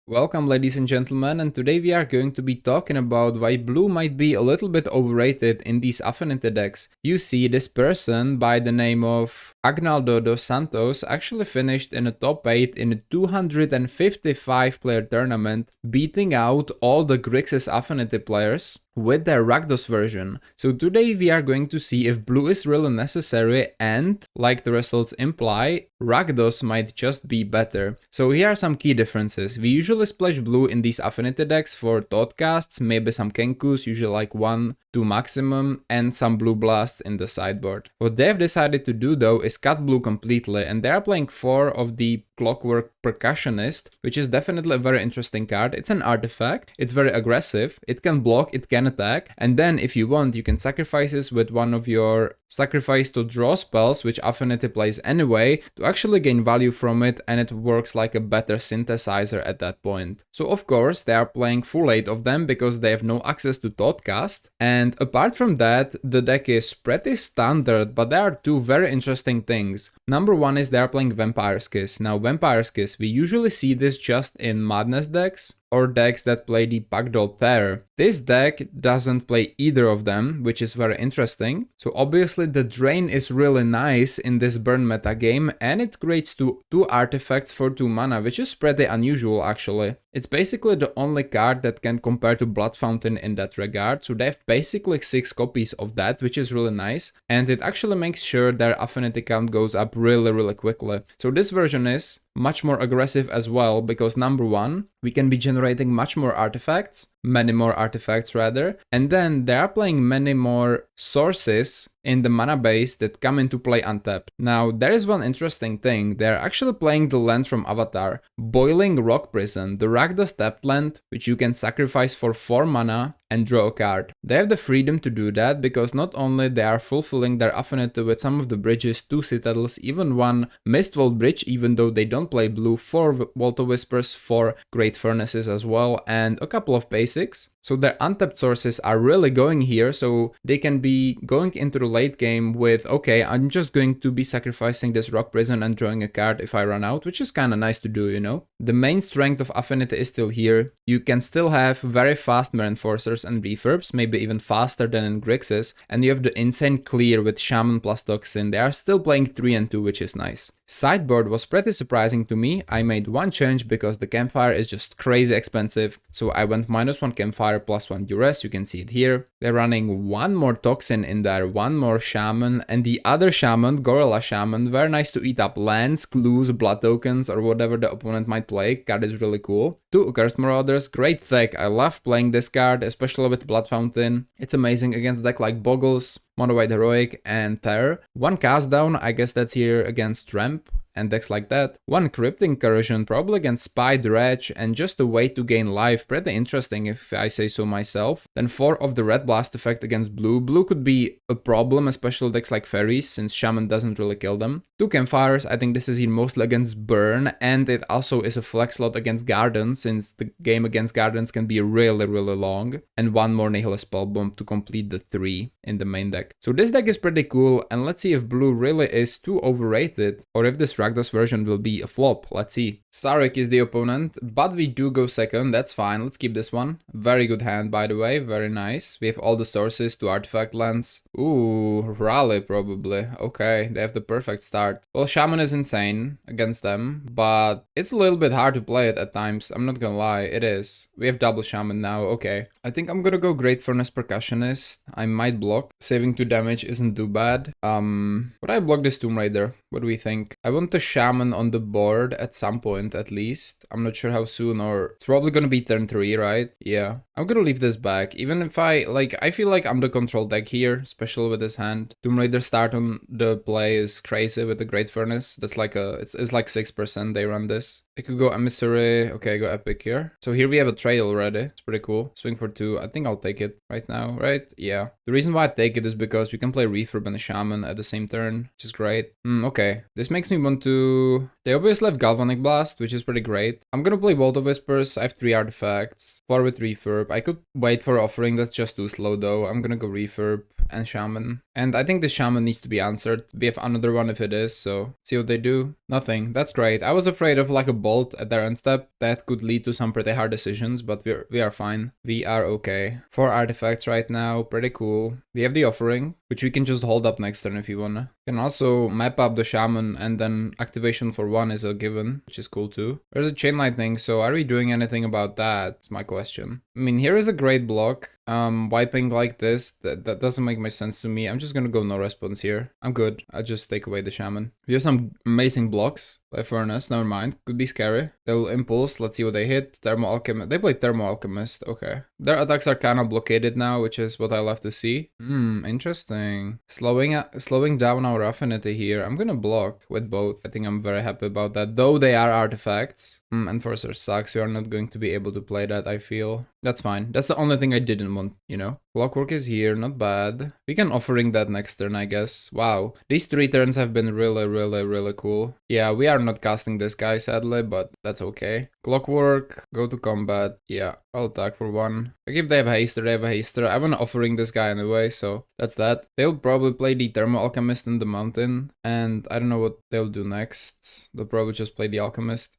Welcome ladies and gentlemen, and today we are going to be talking about why blue might be a little bit overrated in these affinity decks. You see, this person by the name of Agnaldo Dos Santos actually finished in a top 8 in a 255 player tournament, beating out all the Grixis Affinity players with their Rakdos version. So today we are going to see if blue is really necessary and, like the results imply, Rakdos might just be better. So here are some key differences. We usually splash blue in these affinity decks for Thoughtcasts, maybe some Kenkus, usually like 1, 2 maximum, and some blue blasts in the sideboard. What they've decided to do though is cut blue completely, and they are playing 4 of the Clockwork Percussionist, which is definitely a very interesting card. It's an artifact, it's very aggressive, it can block, it can attack, and then if you want you can sacrifice this with one of your sacrifice to draw spells, which Affinity plays anyway, to actually gain value from it, and it works like a better synthesizer at that point. So of course they are playing full 8 of them because they have no access to Thoughtcast, and apart from that the deck is pretty standard, but there are two very interesting things. Number one is they are playing Vampire's Kiss. Now Vampire's Kiss, we usually see this just in Madness decks or decks that play the Packdoll pair. This deck doesn't play either of them, which is very interesting. So obviously the drain is really nice in this burn meta game, and it creates two artifacts for 2 mana, which is pretty unusual actually. It's basically the only card that can compare to Blood Fountain in that regard, so they have basically 6 copies of that, which is really nice, and it actually makes sure their affinity count goes up really quickly. So this version is much more aggressive as well, because number one, we can be generating much more artifacts, many more artifacts rather, and then they are playing many more sources in the mana base that come into play untapped. Now there is one interesting thing, they're actually playing the land from Avatar, Boiling Rock Prison, the Rakdos tapped land, which you can sacrifice for 4 mana and draw a card. They have the freedom to do that because not only they are fulfilling their affinity with some of the bridges, 2 citadels, even 1 Mistvault bridge, even though they don't play blue, 4 Vault-o-Whispers, 4 Great Furnaces as well, and a couple of basics. So their untapped sources are really going here, so they can be going into the late game with, okay, I'm just going to be sacrificing this Rock Prison and drawing a card if I run out, which is kind of nice to do, you know. The main strength of Affinity is still here. You can still have very fast Enforcers and Refurbs, maybe even faster than in Grixis, and you have the insane clear with Shaman plus Toxin. They are still playing 3 and 2, which is nice. Sideboard was pretty surprising to me. I made one change because the Campfire is just crazy expensive, so I went -1 Campfire plus 1 Duress, you can see it here. They're running 1 more Toxin in there, 1 more Shaman, and the other Shaman, Gorilla Shaman, very nice to eat up lands, clues, blood tokens, or whatever the opponent might play. Card is really cool. 2 Accursed Marauders, great deck, I love playing this card, especially with Blood Fountain. It's amazing against deck like Boggles, Mono White Heroic, and Terror. 1 Cast Down, I guess that's here against Tramp and decks like that. 1 Crypt Incursion, probably against Spy, Dredge, and just a way to gain life, pretty interesting if I say so myself. Then 4 of the Red Blast effect against blue. Blue could be a problem, especially decks like Fairies, since Shaman doesn't really kill them. 2 Campfires, I think this is here mostly against Burn, and it also is a flex slot against Garden, since the game against Gardens can be really long. And 1 more Nihilist Spellbomb to complete the 3 in the main deck. So this deck is pretty cool, and let's see if blue really is too overrated, or if this Rakdos version will be a flop. Let's see. Sarek is the opponent, but we do go second, that's fine, let's keep this one. Very good hand, by the way, very nice. We have all the sources to artifact lands. Ooh, Rally probably. Okay, they have the perfect start. Well, Shaman is insane against them, but it's a little bit hard to play it at times, I'm not gonna lie, it is. We have double Shaman now, okay. I think I'm gonna go Great Furnace Percussionist. I might block. Saving 2 damage isn't too bad. Would I block this Tomb Raider? What do we think? I want the Shaman on the board at some point at least. I'm not sure how soon, or it's probably gonna be turn 3, right? Yeah. I'm gonna leave this back, even if I feel like I'm the control deck here, especially with this hand. Tomb Raider start on the play is crazy with the Great Furnace. That's like it's like 6% they run this. I could go Emissary, okay, go Epic here. So here we have a trade already, it's pretty cool. Swing for 2, I think I'll take it right now, right? Yeah. The reason why I take it is because we can play Refurb and a Shaman at the same turn, which is great. Okay, this makes me want to They obviously have Galvanic Blast, which is pretty great. I'm gonna play Bolt of Whispers. I have 3 artifacts, 4 with Refurb. I could wait for Offering, that's just too slow though. I'm gonna go Refurb and Shaman. And I think the Shaman needs to be answered. We have another one if it is, so see what they do. Nothing. That's great. I was afraid of like a Bolt at their end step. That could lead to some pretty hard decisions, but we are fine. We are okay. 4 artifacts right now, pretty cool. We have the Offering, which we can just hold up next turn if you wanna. Can also map up the Shaman, and then activation for 1 is a given, which is cool too. There's a Chain Lightning, so are we doing anything about that? That's my question. I mean, here is a great block. Wiping like this, that doesn't make much sense to me. I'm just gonna go no response here. I'm good. I'll just take away the Shaman. We have some amazing blocks. Play Furnace, never mind. Could be scary. They'll Impulse, let's see what they hit. Thermal Alchemist. They play Thermal Alchemist, okay. Their attacks are kind of blockaded now, which is what I love to see. Interesting. Slowing down our Affinity here. I'm gonna block with both. I think I'm very happy about that. Though they are artifacts. Enforcer sucks. We are not going to be able to play that, I feel. That's fine. That's the only thing I didn't want, you know. Clockwork is here, not bad. We can Offering that next turn, I guess. Wow. These 3 turns have been really cool. Yeah, we are not casting this guy, sadly, but that's okay. Clockwork, go to combat. Yeah, I'll attack for 1. Like if they have haster, they have a haster. I want Offering this guy anyway, so that's that. They'll probably play the Thermal Alchemist in the mountain, and I don't know what they'll do next. They'll probably just play the Alchemist.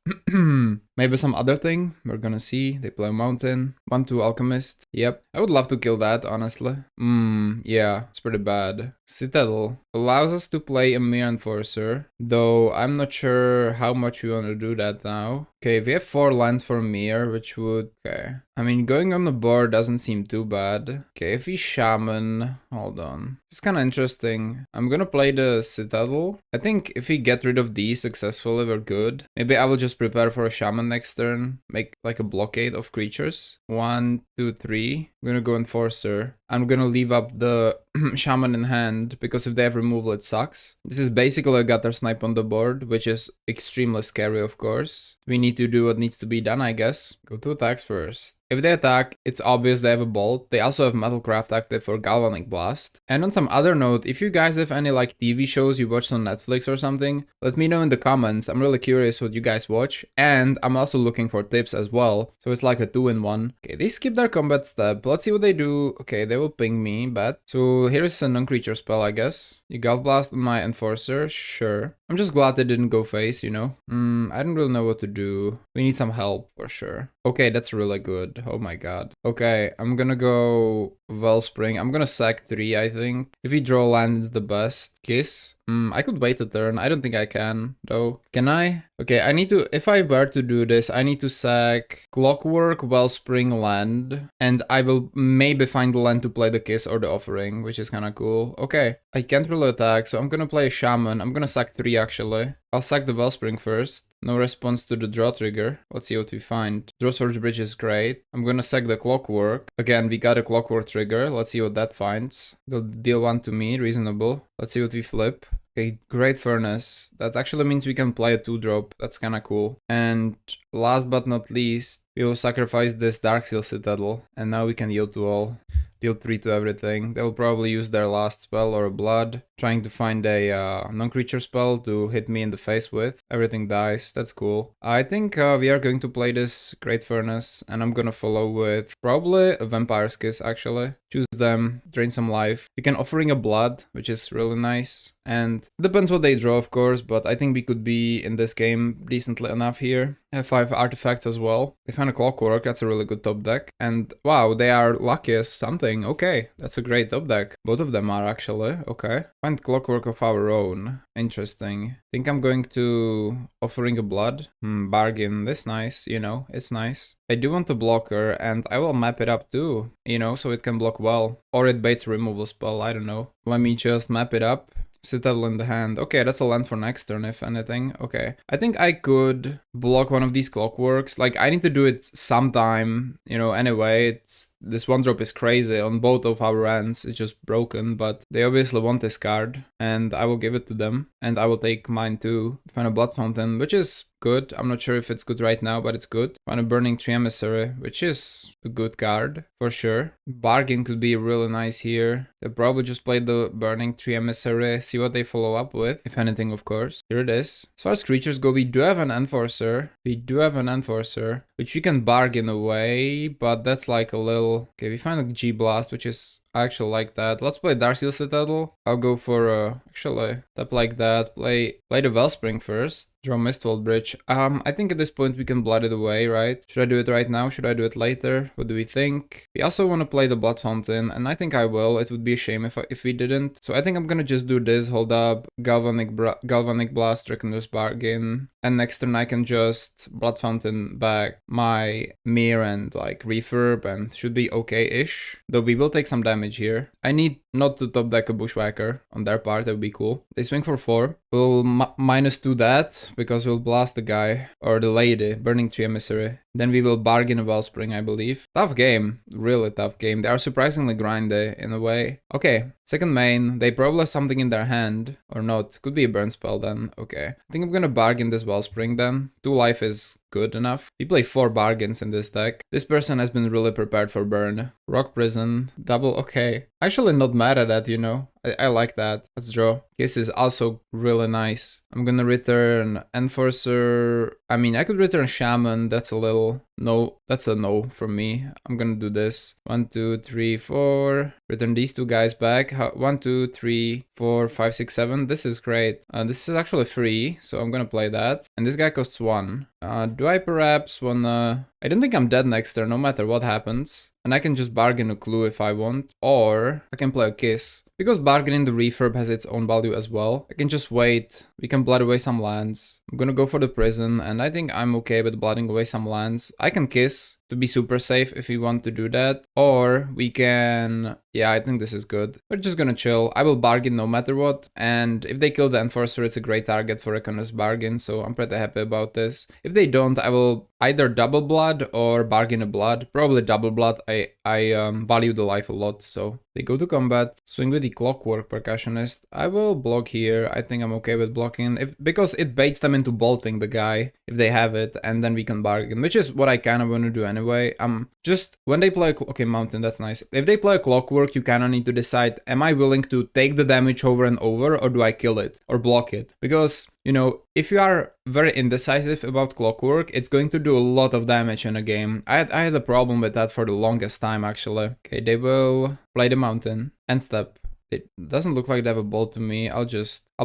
Maybe some other thing. We're gonna see. They play Mountain. 1-2 Alchemist. Yep. I would love to kill that, honestly. Yeah, it's pretty bad. Citadel allows us to play a Mere Enforcer, though I'm not sure how much we want to do that now. Okay, we have 4 lands for Mere, which would... Okay. I mean, going on the board doesn't seem too bad. Okay, if we Shaman... Hold on. It's kind of interesting. I'm gonna play the Citadel. I think if we get rid of these successfully, we're good. Maybe I will just prepare for a Shaman next turn. Make like a blockade of creatures. 1, 2, 3. I'm gonna go Enforcer. I'm gonna leave up the Shaman in hand, because if they have removal, it sucks. This is basically a Gutter Snipe on the board, which is extremely scary, of course. We need to do what needs to be done, I guess. Go to attacks first. If they attack, it's obvious they have a Bolt. They also have Metalcraft active for Galvanic Blast. And on some other note, if you guys have any like TV shows you watched on Netflix or something, let me know in the comments. I'm really curious what you guys watch. And I'm also looking for tips as well. So it's like a 2-in-1. Okay, they skip their combat step. Let's see what they do. Okay, they will ping me, but... So here's a non-creature spell, I guess. You Gulf Blast on my Enforcer, sure. I'm just glad they didn't go face, you know? I don't really know what to do. We need some help, for sure. Okay, that's really good. Oh my god. Okay, I'm gonna go Wellspring. I'm gonna sack 3, I think. If we draw land, it's the best. Kiss. I could wait a turn. I don't think I can, though. Can I? Okay, I need to... If I were to do this, I need to sack Clockwork, Wellspring, land. And I will maybe find the land to play the Kiss or the Offering, which is kind of cool. Okay, I can't really attack, so I'm gonna play a Shaman. I'm gonna sack 3, actually. I'll sack the Wellspring first. No response to the draw trigger. Let's see what we find. Draw Surge Bridge is great. I'm gonna sack the Clockwork. Again, we got a Clockwork trigger. Let's see what that finds. They'll deal 1 to me, reasonable. Let's see what we flip. Okay, Great Furnace. That actually means we can play a 2-drop. That's kinda cool. And last but not least, we will sacrifice this Darksteel Citadel. And now we can yield to all. Deal 3 to everything. They will probably use their last spell or a blood. Trying to find a non-creature spell to hit me in the face with. Everything dies. That's cool. I think we are going to play this Great Furnace. And I'm gonna follow with probably a Vampire's Kiss, actually. Choose them. Drain some life. We can Offering a blood, which is really nice. And depends what they draw, of course, but I think we could be in this game decently enough here. Have 5 artifacts as well. They found a Clockwork, that's a really good top deck. And wow, they are lucky as something. Okay, that's a great top deck. Both of them are actually. Okay. Find Clockwork of our own. Interesting. Think I'm going to Offering a blood. Bargain. This nice, you know, it's nice. I do want a blocker, and I will map it up too, you know, so it can block well. Or it baits a removal spell, I don't know. Let me just map it up. Citadel in the hand. Okay, that's a land for next turn, if anything. Okay. I think I could block one of these Clockworks. Like, I need to do it sometime, you know, anyway. This 1-drop is crazy on both of our ends. It's just broken, but they obviously want this card, and I will give it to them. And I will take mine too. Find a Blood Fountain, which is good. I'm not sure if it's good right now, but it's good. On a Burning Tree Emissary, which is a good card for sure. Bargain could be really nice here. They probably just play the Burning Tree Emissary, see what they follow up with, if anything, of course. Here it is. As far as creatures go, we do have an Enforcer. Which we can bargain away, but that's like a little... Okay, we find a G-Blast, which is... I actually like that. Let's play Darcy's Citadel. I'll go for, actually, tap like that. Play the Wellspring first. Draw Mistwall Bridge. I think at this point we can blood it away, right? Should I do it right now? Should I do it later? What do we think? We also want to play the Blood Fountain, and I think I will. It would be a shame if we didn't. So I think I'm gonna just do this. Hold up. Galvanic Blast, Rakdos Bargain. And next turn I can just Blood Fountain back my Mirror and like Refurb, and should be okay-ish. Though we will take some damage here. I need not to top deck a Bushwhacker on their part, that would be cool. They swing for 4. We'll -2 that, because we'll blast the guy, or the lady, Burning Tree Emissary. Then we will bargain a Wellspring, I believe. Tough game, really tough game. They are surprisingly grindy in a way. Okay, second main, they probably have something in their hand, or not. Could be a burn spell then, okay. I think I'm gonna bargain this Wellspring then. 2 life is good enough. We play 4 bargains in this deck. This person has been really prepared for burn. Rock Prison, double, okay. Actually not mad at that, you know. I like that. Let's draw. Kiss is also really nice. I'm gonna return Enforcer. I mean, I could return Shaman. That's a little... No, that's a no from me. I'm gonna do this. 1, 2, 3, 4. Return these 2 guys back. 1, 2, 3, 4, 5, 6, 7. This is great. This is actually free, so I'm gonna play that. And this guy costs 1. Do I perhaps wanna... I don't think I'm dead next turn, no matter what happens. And I can just bargain a Clue if I want. Or I can play a Kiss. Because bargaining the Refurb has its own value as well. I can just wait. We can blood away some lands. I'm gonna go for the Prison, and I think I'm okay with blooding away some lands. I can Kiss to be super safe if we want to do that. Or we can... Yeah, I think this is good. We're just gonna chill. I will bargain no matter what. And if they kill the Enforcer, it's a great target for Reckoner's Bargain, so I'm pretty happy about this. If they don't, I will either double blood or bargain a blood. Probably double blood. I value the life a lot, so... They go to combat, swing with the Clockwork Percussionist. I will block here. I think I'm okay with blocking, because it baits them into bolting the guy if they have it, and then we can bargain, which is what I kind of want to do anyway. Just when they play okay, Mountain, that's nice. If they play a Clockwork, you kind of need to decide, am I willing to take the damage over and over, or do I kill it or block it? Because, you know, if you are very indecisive about Clockwork, it's going to do a lot of damage in a game. I had a problem with that for the longest time, actually. Okay, they will play the Mountain and step. It doesn't look like they have a bolt to me. I'll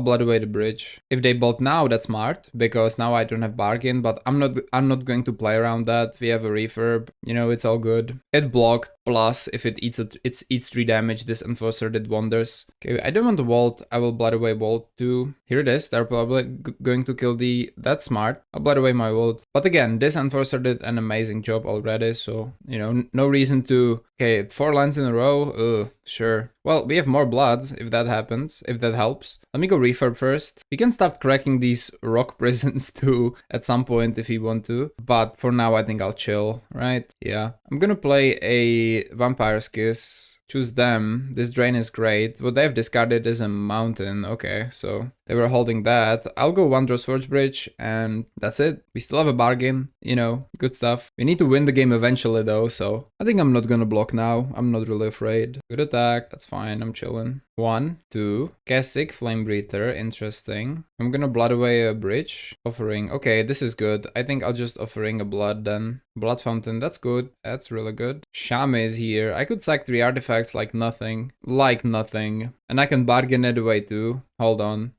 blood away the bridge. If they bolt now, that's smart, because now I don't have bargain, but I'm not going to play around that. We have a Refurb, you know, it's all good. It blocked, plus if it eats 3 damage, this Enforcer did wonders. Okay, I don't want to Vault. I will blood away Vault too. Here it is. They're probably going to kill the... That's smart. I'll blood away my Vault. But again, this Enforcer did an amazing job already, so, you know, no reason to... Okay, 4 lands in a row. Ugh, sure. Well, we have more bloods if that happens, if that helps. Let me go Refurb first. We can start cracking these Rock Prisons too at some point if we want to. But for now, I think I'll chill, right? Yeah. I'm gonna play a Vampire's Kiss. Choose them. This drain is great. What they've discarded is a Mountain. Okay, so they were holding that. I'll go 1-draw Swords Bridge, and that's it. We still have a bargain, you know, good stuff. We need to win the game eventually though, so I think I'm not gonna block now. I'm not really afraid. Good attack, that's fine, I'm chilling. 1, 2, Kessig, Flame Breather, interesting. I'm gonna blood away a bridge. Offering, okay, this is good. I think I'll just offering a blood then. Blood Fountain, that's good. That's really good. Shame is here. I could sack 3 artifacts like nothing. Like nothing. And I can bargain it away too. Hold on.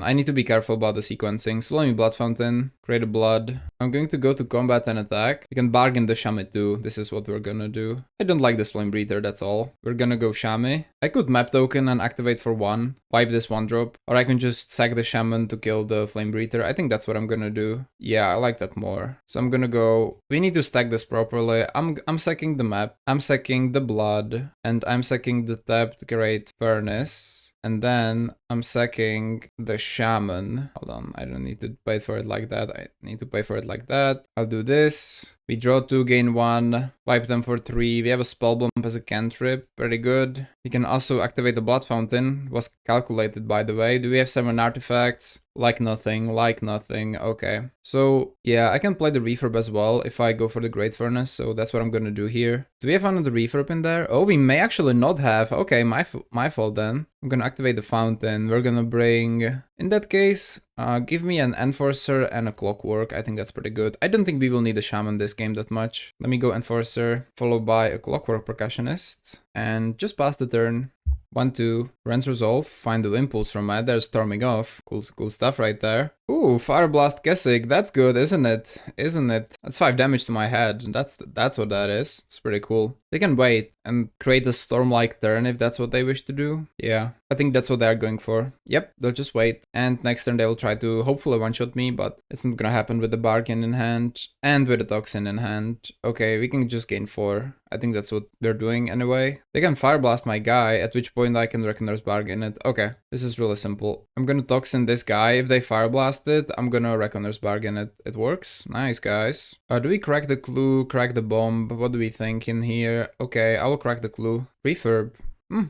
I need to be careful about the sequencing. So let me Blood Fountain, create a blood. I'm going to go to combat and attack. We can bargain the Shame too. This is what we're gonna do. I don't like this Flame Breather, that's all. We're gonna go Shame. I could map token and activate for 1. Wipe this 1-drop. Or I can just sack the Shaman to kill the Flame Breather. I think that's what I'm gonna do. Yeah, I like that more. So I'm gonna go... We need to stack this properly. I'm sacking the map. I'm sacking the blood. And I'm sacking the tapped Great Furnace. And then I'm sacking the Shaman. Hold on, I don't need to pay for it like that. I need to pay for it like that. I'll do this. We draw 2, gain 1, wipe them for 3. We have a Spellbomb as a cantrip, pretty good. We can also activate the Blood Fountain, was calculated by the way. Do we have 7 artifacts? Like nothing, okay. So yeah, I can play the refurb as well if I go for the Great Furnace, so that's what I'm gonna do here. Do we have another refurb in there? Oh, we may actually not have. Okay, my fault then. I'm gonna activate the fountain. We're gonna bring, in that case, give me an Enforcer and a Clockwork. I think that's pretty good. I don't think we will need a Shaman this game that much. Let me go Enforcer, followed by a Clockwork Percussionist, and just pass the turn. 1-2, Rens Resolve, find the impulse from it, they're storming off. Cool stuff right there. Ooh, Fire Blast Kessig, that's good, isn't it? That's 5 damage to my head, that's what that is. It's pretty cool. They can wait and create a storm-like turn if that's what they wish to do. Yeah, I think that's what they're going for. Yep, they'll just wait. And next turn they will try to hopefully one-shot me, but it's not gonna happen with the Bargain in hand and with the Toxin in hand. Okay, we can just gain 4. I think that's what they're doing anyway. They can Fire Blast my guy, at which point I can Reckoner's Bargain it. Okay, this is really simple. I'm gonna Toxin this guy. If they Fire Blast it, I'm gonna Reckoner's Bargain it. It works. Nice, guys. Do we crack the clue, crack the bomb? What do we think in here? Okay, I will crack the clue. Refurb.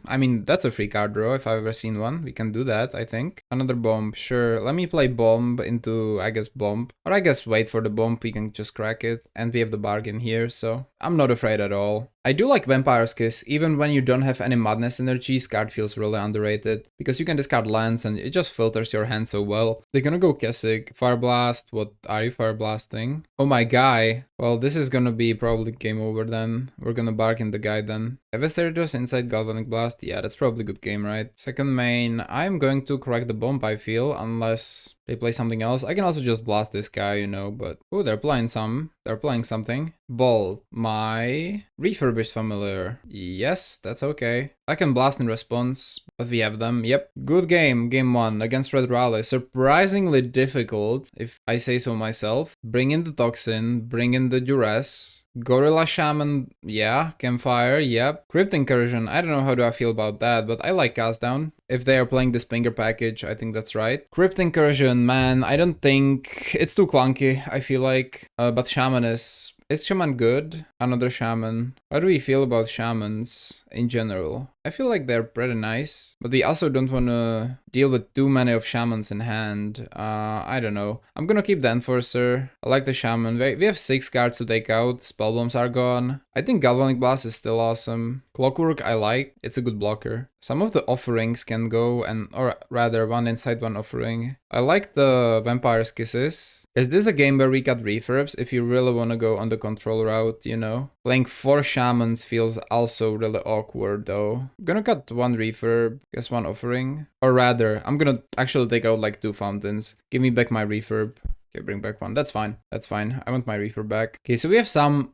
I mean, that's a free card draw if I've ever seen one. We can do that, I think. Another bomb, sure. Let me play bomb into, I guess, bomb. Or I guess wait for the bomb, we can just crack it. And we have the bargain here, so I'm not afraid at all. I do like Vampire's Kiss, even when you don't have any Madness energy, this card feels really underrated. Because you can discard lands and it just filters your hand so well. They're gonna go Kessig, Fire Blast, what are you Fire Blasting? Oh my guy. Well, this is gonna be probably game over then. We're gonna bargain the guy then. Eviscerator's inside Galvanic Blast, yeah, that's probably a good game, right? Second main, I'm going to correct the bomb, I feel, unless they play something else. I can also just blast this guy, you know, but... Oh, they're playing something. Bolt, my refurbished familiar. Yes, that's okay. I can blast in response, but we have them. Yep, good game. Game 1 against Red Rally. Surprisingly difficult, if I say so myself. Bring in the Toxin, bring in the Duress. Gorilla Shaman, yeah. Campfire, yep. Crypt Incursion, I don't know how do I feel about that, but I like Cast Down. If they are playing the Springer package, I think that's right. Crypt Incursion, man, I don't think... It's too clunky, I feel like. But Shaman is... Is Shaman good? Another Shaman. How do we feel about Shamans in general? I feel like they're pretty nice, but we also don't want to deal with too many of Shamans in hand. I don't know. I'm gonna keep the Enforcer. I like the Shaman. We have 6 cards to take out. Spellbombs are gone. I think Galvanic Blast is still awesome. Clockwork I like. It's a good blocker. Some of the offerings can go, or rather one inside one offering. I like the Vampire's Kisses. Is this a game where we cut refurbs if you really want to go on the control route, you know? Playing 4 Shamans feels also really awkward though. I'm gonna cut 1 refurb, guess 1 offering. Or rather, I'm gonna actually take out like 2 fountains. Give me back my refurb. Okay, bring back 1. That's fine. That's fine. I want my refurb back. Okay, so we have some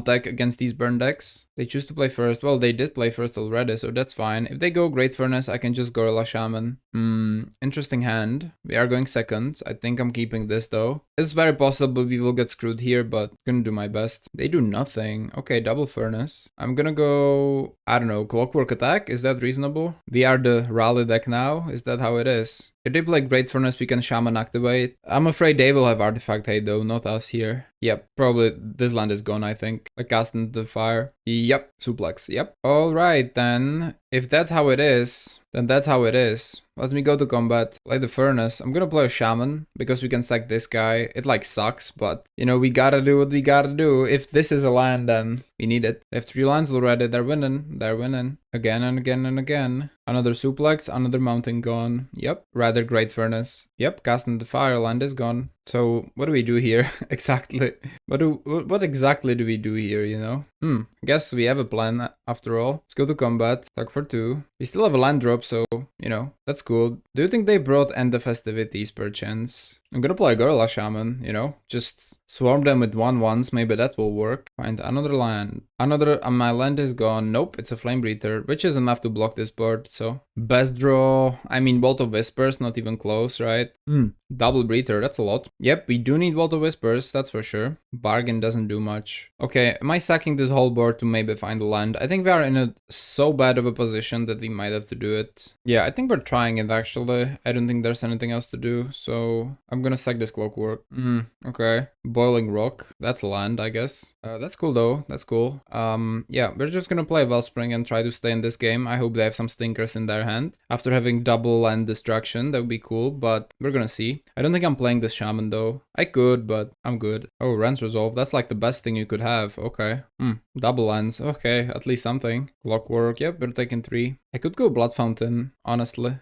tech against these burn decks. They choose to play first. Well, they did play first already, so that's fine. If they go Great Furnace, I can just Gorilla Shaman. Interesting hand. We are going second. I think I'm keeping this though. It's very possible we will get screwed here, but I'm gonna do my best. They do nothing. Okay, double Furnace. I'm gonna go, I don't know, Clockwork Attack. Is that reasonable? We are the Rally deck now. Is that how it is? If they play Great Furnace, we can Shaman activate. I'm afraid they will have Artifact Hate though, not us here. Yep, probably this land is gone, I think. I cast into the fire. Yep, suplex, yep. Alright then, if that's how it is, then that's how it is. Let me go to combat, play the Furnace. I'm gonna play a Shaman, because we can sack this guy. It like sucks, but you know, we gotta do what we gotta do. If this is a land, then we need it. They have 3 lands already, they're winning. They're winning. Again and again and again. Another suplex, another mountain gone. Yep, rather Great Furnace. Yep, casting the fire, land is gone. So what do we do here exactly? What exactly do we do here, you know? I guess we have a plan after all. Let's go to combat, attack for 2. We still have a land drop, so, you know, that's cool. Do you think they brought End the Festivities perchance? I'm gonna play Gorilla Shaman, you know, just swarm them with 1/1s, maybe that will work. Find another land. My land is gone. Nope, it's a Flame Breather, which is enough to block this board, so. Best draw, I mean, Bolt of Whispers, not even close, right? Double Breather, that's a lot. Yep, we do need Bolt of Whispers, that's for sure. bargain doesn't do much. Okay, am I sacking this whole board to maybe find a land? I think we are in a so bad of a position that we might have to do it. Yeah, I think we're trying it actually. I don't think there's anything else to do, so I'm gonna sack this clockwork. Okay. Boiling rock. That's land, I guess. That's cool though. That's cool. Yeah, we're just gonna play Wellspring and try to stay in this game. I hope they have some stinkers in their hand. After having double land destruction, that would be cool, but we're gonna see. I don't think I'm playing this shaman though. I could, but I'm good. Oh, Rance Resolve. That's like the best thing you could have. Okay. Double lands. Okay, at least something. Clockwork. Yep, we're taking 3. I could go Blood Fountain, honestly.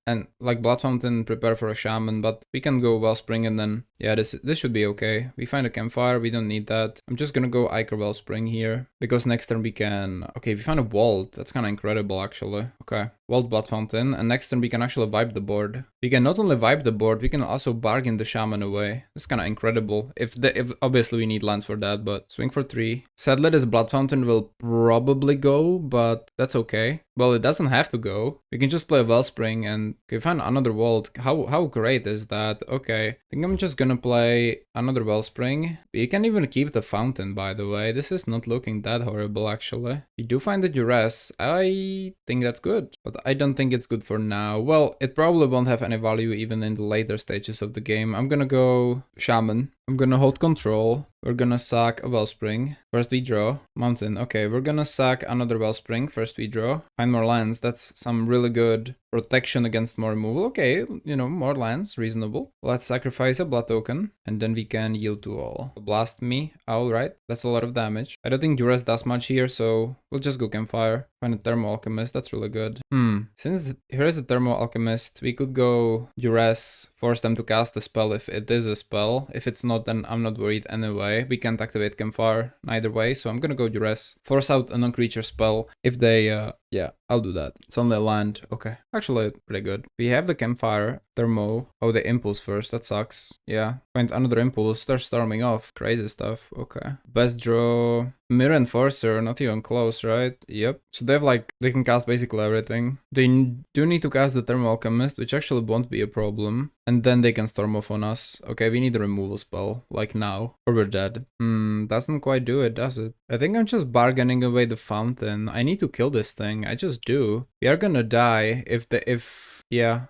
And like Blood Fountain, prepare for a shaman, but we can go Wellspring and then, yeah, this should be okay. We find a campfire, we don't need that. I'm just gonna go Iker Wellspring here, because next turn we can... Okay, we found a vault. That's kind of incredible, actually. Okay, Vault Blood Fountain, and next turn we can actually vibe the board. We can not only vibe the board, we can also bargain the shaman away. That's kind of incredible. If obviously we need lands for that, but swing for 3. Sadly, this Blood Fountain will probably go, but that's okay. Well, it doesn't have to go. We can just play a Wellspring and okay, find another vault. How great is that? Okay, I think I'm just gonna play another Wellspring. You can even keep the fountain, by the way. This is not looking that horrible, actually. We do find the duress. I think that's good, but I don't think it's good for now. Well, it probably won't have any value even in the later stages of the game. I'm gonna go Shaman. I'm gonna hold control. We're gonna sack a Wellspring. First we draw. Mountain. Okay, we're gonna sack another Wellspring. First we draw. Find more lands. That's some really good protection against more removal. Okay, you know, more lands. Reasonable. Let's sacrifice a blood token. And then we can yield to all. Blast me. Alright, that's a lot of damage. I don't think Duress does much here, so we'll just go Campfire. Find a Thermo Alchemist. That's really good. Since here is a Thermo Alchemist, we could go Duress. Force them to cast a spell if it is a spell. If it's not, then I'm not worried anyway. We can't activate Campfire neither way, so I'm gonna go Duress. Force out a non-creature spell. If they, yeah, I'll do that. It's only a land. Okay. Actually, pretty good. We have the Campfire, Thermo. Oh, the Impulse first. That sucks. Yeah. Find another Impulse. They're storming off. Crazy stuff. Okay. Best draw. Mirror Enforcer, not even close, right? Yep. So they have like, they can cast basically everything. They do need to cast the Thermal Alchemist, which actually won't be a problem. And then they can storm off on us. Okay, we need a removal spell, like now, or we're dead. Doesn't quite do it, does it? I think I'm just bargaining away the fountain. I need to kill this thing, I just do. We are gonna die yeah,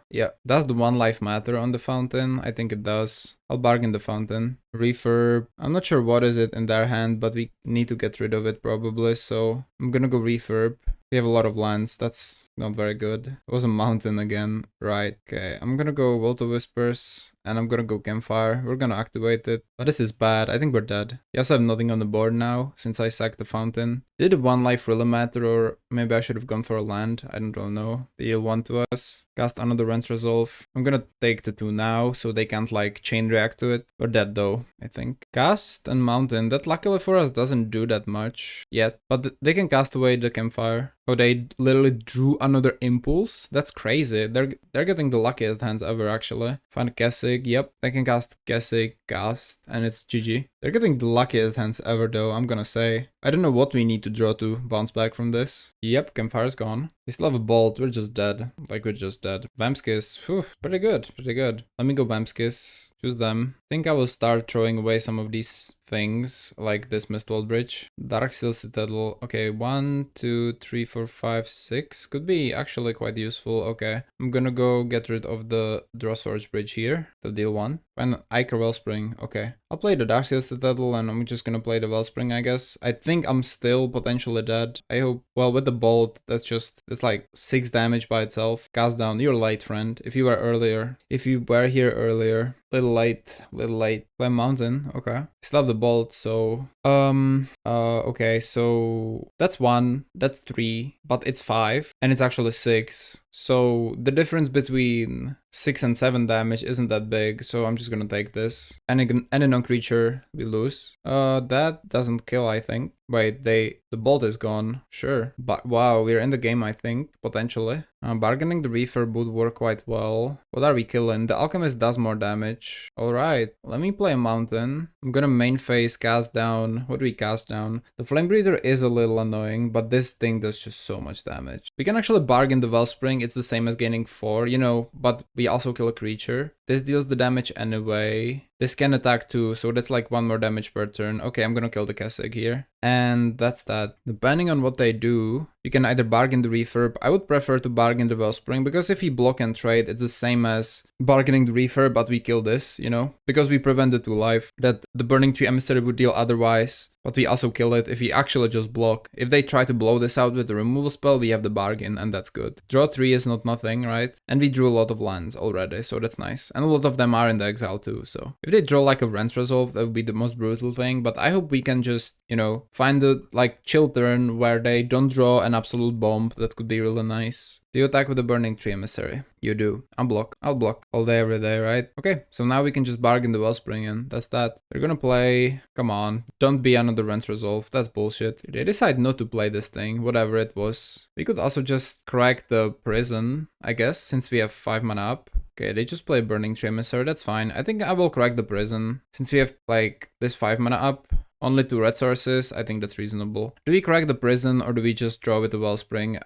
does the 1 life matter on the fountain? I think it does. I'll bargain the fountain. Refurb. I'm not sure what is it in their hand, but we need to get rid of it probably, so I'm gonna go refurb. We have a lot of lands, that's not very good. It was a mountain again, right? Okay, I'm gonna go Vault of Whispers, and I'm gonna go Campfire. We're gonna activate it, but this is bad. I think we're dead. We also have nothing on the board now, since I sacked the fountain. Did the 1 life really matter, or maybe I should have gone for a land? I don't really know. They deal 1 to us. Cast another Rance Resolve. I'm gonna take the 2 now, so they can't like chain react to it. We're dead though, I think. Cast and Mountain. That luckily for us doesn't do that much yet, but they can cast away the Campfire. Oh, they literally drew another Impulse? That's crazy. They're getting the luckiest hands ever, actually. Find a Kessig. Yep, they can cast Kessig, cast, and it's GG. They're getting the luckiest hands ever, though, I'm gonna say. I don't know what we need to draw to bounce back from this. Yep, Campfire's gone. We still have a Bolt. We're just dead. Like, we're just dead. Vampskiss. Whew, pretty good. Pretty good. Let me go Vampskiss. Choose them. I think I will start throwing away some of these things, like this Mistwall Bridge. Darksteel Citadel. Okay, 1, 2, 3, 4, 5, 6. Could be actually quite useful. Okay, I'm gonna go get rid of the Drawsforge Bridge here. The deal 1. And Iker Wellspring. Okay, I'll play the Darksteel Citadel and I'm just gonna play the Wellspring, I guess. I think I'm still potentially dead. I hope. Well, with the Bolt, it's like 6 damage by itself. Cast down. You're late, friend. If you were here earlier. Little late. Play Mountain. Okay. Still have the Bolt, so okay, so that's 1, that's 3, but it's 5, and it's actually 6. So the difference between 6 and 7 damage isn't that big, so I'm just gonna take this. And a non-creature, we lose. That doesn't kill, I think. Wait, the Bolt is gone, sure. But wow, we're in the game, I think, potentially. Bargaining the Refurb would work quite well. What are we killing? The Alchemist does more damage. Alright, let me play a Mountain. I'm gonna main phase, cast down. What do we cast down? The Flame Breather is a little annoying, but this thing does just so much damage. We can actually bargain the Wellspring. It's the same as gaining 4, you know, but we also kill a creature. This deals the damage anyway. This can attack too, so that's like 1 more damage per turn. Okay, I'm gonna kill the Kessig here. And that's that. Depending on what they do, you can either bargain the refurb. I would prefer to bargain the Wellspring, because if he block and trade, it's the same as bargaining the refurb, but we kill this, you know? Because we prevent the 2 life that the Burning Tree Emissary would deal otherwise. But we also kill it if we actually just block. If they try to blow this out with the removal spell, we have the bargain, and that's good. Draw 3 is not nothing, right? And we drew a lot of lands already, so that's nice. And a lot of them are in the exile too, so. If they draw like a Rent Resolve, that would be the most brutal thing, but I hope we can just, you know, find the like chill turn where they don't draw an absolute bomb. That could be really nice. Do you attack with the Burning Tree Emissary? You do. I'll block all day, every day, right? Okay, so now we can just bargain the Wellspring in. That's that. We're gonna play... Come on. Don't be another Rent Resolve. That's bullshit. They decide not to play this thing, whatever it was. We could also just crack the Prison, I guess, since we have 5 mana up. Okay, they just play Burning Tree Emissary. That's fine. I think I will crack the Prison. Since we have, like, this 5 mana up. Only 2 red sources. I think that's reasonable. Do we crack the Prison or do we just draw with the Wellspring?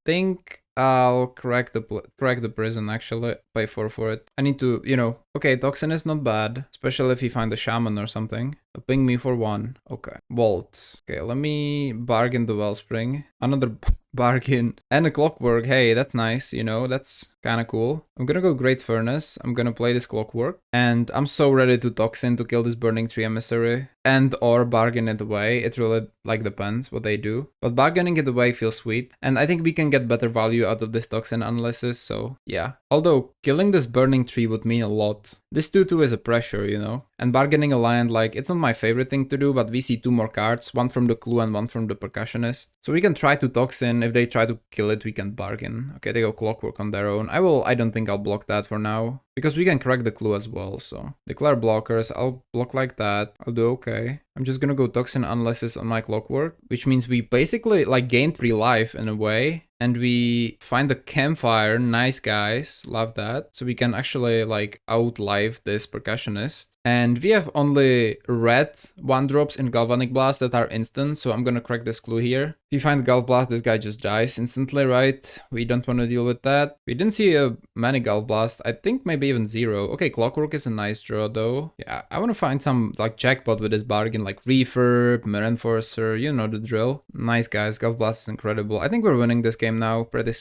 Think... I'll crack the Prison, actually. Pay 4 for it. I need to, you know... Okay, Toxin is not bad. Especially if you find a Shaman or something. Ping me for 1. Okay. Vault. Okay, let me bargain the Wellspring. Another bargain. And a Clockwork. Hey, that's nice, you know? That's kind of cool. I'm gonna go Great Furnace. I'm gonna play this Clockwork. And I'm so ready to Toxin to kill this Burning Tree Emissary. And or bargain it away. It really, like, depends what they do. But bargaining it away feels sweet. And I think we can get better value out of this Toxin analysis, so yeah. Although, killing this Burning Tree would mean a lot. This 2/2 is a pressure, you know? And bargaining a land, like, it's not my favorite thing to do, but we see 2 more cards. 1 from the Clue and 1 from the Percussionist. So we can try to Toxin. If they try to kill it, we can bargain. Okay, they go Clockwork on their own. I don't think I'll block that for now. Because we can crack the Clue as well, so. Declare blockers, I'll block like that. I'll do okay. I'm just gonna go Toxin Analysis on my Clockwork, which means we basically, like, gain 3 life in a way. And we find the Campfire. Nice, guys. Love that. So we can actually, like, outlive this Percussionist. And we have only red 1-drops in Galvanic Blast that are instant, so I'm gonna crack this Clue here. If you find Gulf Blast, this guy just dies instantly, right? We don't want to deal with that. We didn't see many Gulf Blast. I think maybe even 0. Okay, Clockwork is a nice draw, though. Yeah, I want to find some, like, jackpot with this bargain, like Refurb, Mirror Enforcer, you know the drill. Nice, guys. Gulf Blast is incredible. I think we're winning this game now pretty